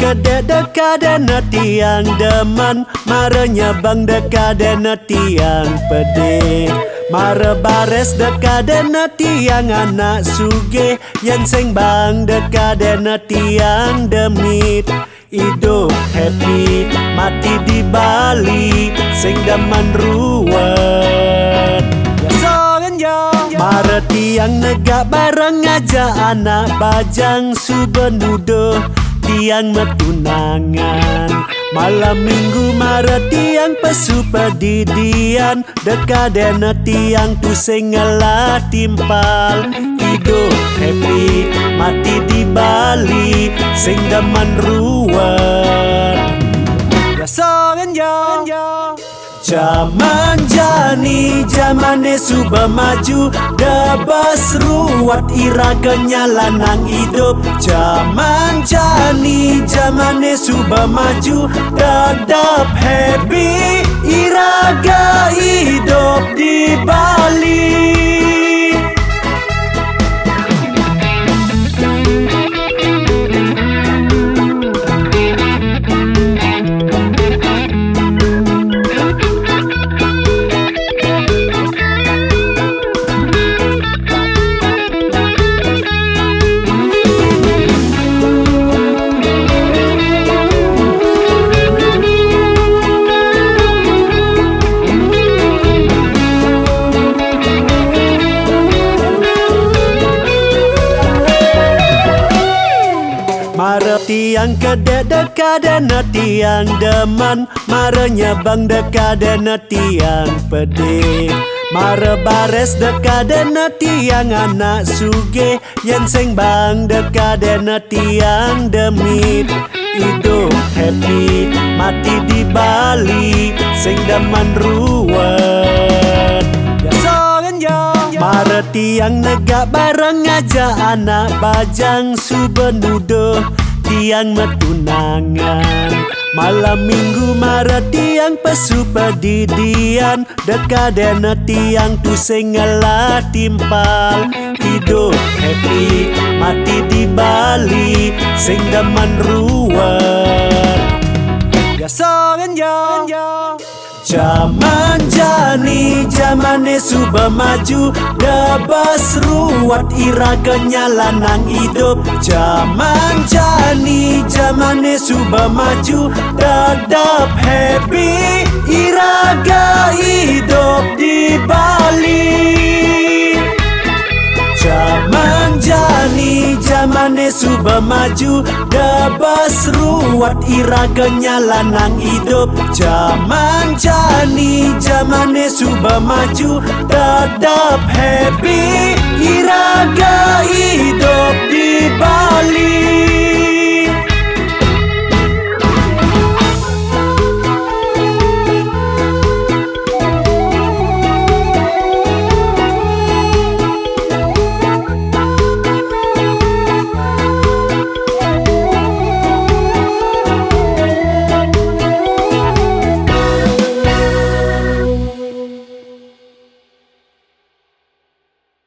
kedek dekaden tiang deman, maranya bang dekaden tiang pedih. Mare bares dekaden tiang anak suge, yang seng bang dekaden tiang demit. Hidup happy, mati di Bali, sing daman ruwet. Mare tiang negak bareng aja anak bajang subenudo, tiang metunangan. Malam minggu mare tiang pesu pedidian, dekaden tiang tu sing ngelah timpal. Hidup happy, mati di Bali, sing daman ruwet. Ya songen yo. Zaman jani, zamane suba maju, debas ruwat ira kenyalanang hidup. Zaman jani, zamane suba maju, dadap happy, iraga hidup di Bali. Mare tiang kedek dekaden tiang deman, maranya bang dekaden tiang pedih. Mare bares dekaden tiang anak suge, yang seng bang dekaden tiang demit. Hidup happy, mati di Bali, sing daman ruwet. Ya songen yo. Mare tiang negak bareng aja anak bajang subenudo, tiang metunangan. Malam minggu mare tiang pesu pedidian, dekaden tiang tu sing ngelah timpal. Hidup happy, mati di Bali, sing daman ruwet. Ya songen yo. Zaman jani, zamane suba maju, debas ruwat ira kenyalanang hidup. Zaman jani, zamane suba maju, dadap happy, iraga hidup di Bali. Zaman jani, zamane suba maju, debas ruwat ira kenyalanang hidup. Zaman jani, zamane suba maju, dadap happy, iraga hidup di Bali.